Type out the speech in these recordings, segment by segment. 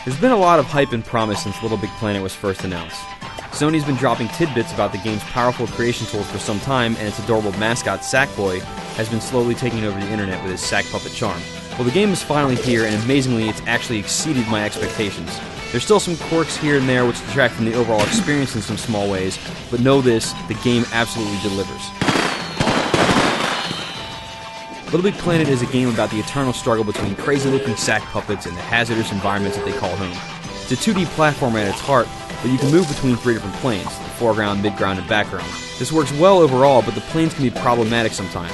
There's been a lot of hype and promise since Little Big Planet was first announced. Sony's been dropping tidbits about the game's powerful creation tools for some time, and its adorable mascot, Sackboy, has been slowly taking over the internet with his sack puppet charm. Well, the game is finally here, and amazingly, it's actually exceeded my expectations. There's still some quirks here and there which detract from the overall experience in some small ways, but know this, the game absolutely delivers. Little Big Planet is a game about the eternal struggle between crazy-looking sack puppets and the hazardous environments that they call home. It's a 2D platformer at its heart, but you can move between 3 different planes, the foreground, midground, and background. This works well overall, but the planes can be problematic sometimes.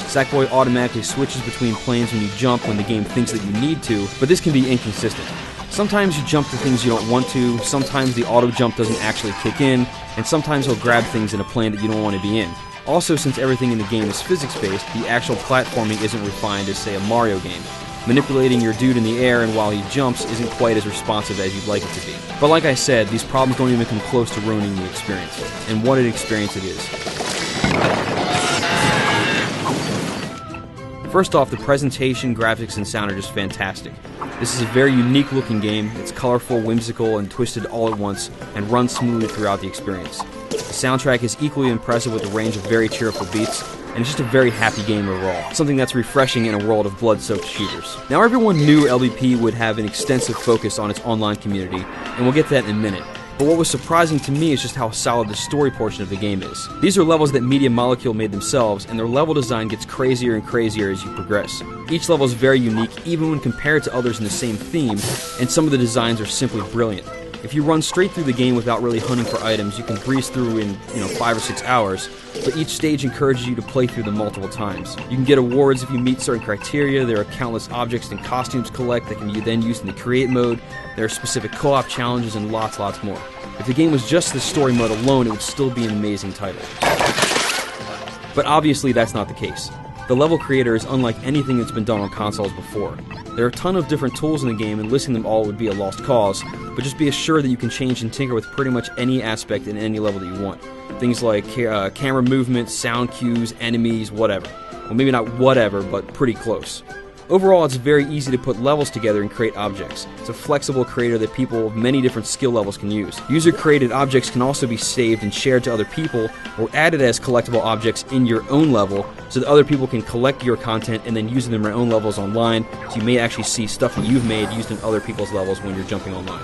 Sackboy automatically switches between planes when you jump when the game thinks that you need to, but this can be inconsistent. Sometimes you jump to things you don't want to, sometimes the auto jump doesn't actually kick in, and sometimes he'll grab things in a plane that you don't want to be in. Also, since everything in the game is physics-based, the actual platforming isn't refined as, say, a Mario game. Manipulating your dude in the air and while he jumps isn't quite as responsive as you'd like it to be. But like I said, these problems don't even come close to ruining the experience. And what an experience it is. First off, the presentation, graphics, and sound are just fantastic. This is a very unique looking game. It's colorful, whimsical, and twisted all at once, and runs smoothly throughout the experience. The soundtrack is equally impressive with a range of very cheerful beats, and it's just a very happy game overall, something that's refreshing in a world of blood-soaked shooters. Now, everyone knew LBP would have an extensive focus on its online community, and we'll get to that in a minute. But what was surprising to me is just how solid the story portion of the game is. These are levels that Media Molecule made themselves, and their level design gets crazier and crazier as you progress. Each level is very unique, even when compared to others in the same theme, and some of the designs are simply brilliant. If you run straight through the game without really hunting for items, you can breeze through in, 5 or 6 hours, but each stage encourages you to play through them multiple times. You can get awards if you meet certain criteria, there are countless objects and costumes to collect that can be then used in the create mode, there are specific co-op challenges, and lots more. If the game was just the story mode alone, it would still be an amazing title. But obviously that's not the case. The level creator is unlike anything that's been done on consoles before. There are a ton of different tools in the game, and listing them all would be a lost cause, but just be assured that you can change and tinker with pretty much any aspect in any level that you want. Things like camera movement, sound cues, enemies, whatever. Well, maybe not whatever, but pretty close. Overall, it's very easy to put levels together and create objects. It's a flexible creator that people of many different skill levels can use. User-created objects can also be saved and shared to other people, or added as collectible objects in your own level, so that other people can collect your content and then use them in their own levels online, so you may actually see stuff that you've made used in other people's levels when you're jumping online.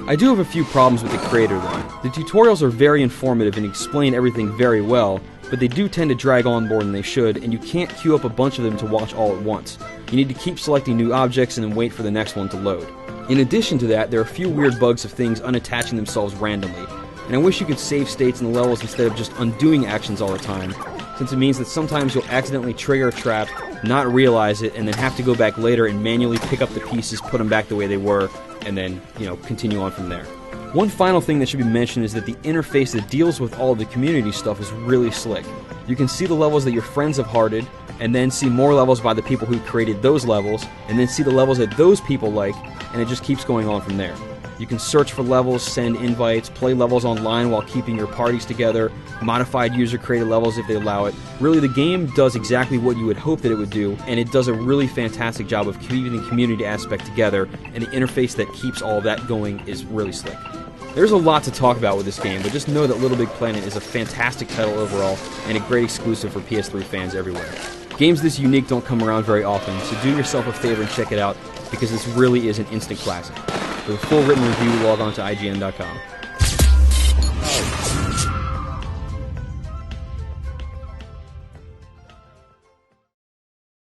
I do have a few problems with the creator though. The tutorials are very informative and explain everything very well, but they do tend to drag on more than they should, and you can't queue up a bunch of them to watch all at once. You need to keep selecting new objects and then wait for the next one to load. In addition to that, there are a few weird bugs of things unattaching themselves randomly, and I wish you could save states in the levels instead of just undoing actions all the time, since it means that sometimes you'll accidentally trigger a trap, not realize it, and then have to go back later and manually pick up the pieces, put them back the way they were, and then, continue on from there. One final thing that should be mentioned is that the interface that deals with all of the community stuff is really slick. You can see the levels that your friends have hearted, and then see more levels by the people who created those levels, and then see the levels that those people like, and it just keeps going on from there. You can search for levels, send invites, play levels online while keeping your parties together, modified user-created levels if they allow it. Really, the game does exactly what you would hope that it would do, and it does a really fantastic job of keeping the community aspect together, and the interface that keeps all of that going is really slick. There's a lot to talk about with this game, but just know that Little Big Planet is a fantastic title overall, and a great exclusive for PS3 fans everywhere. Games this unique don't come around very often, so do yourself a favor and check it out, because this really is an instant classic. For the full written review, log on to IGN.com.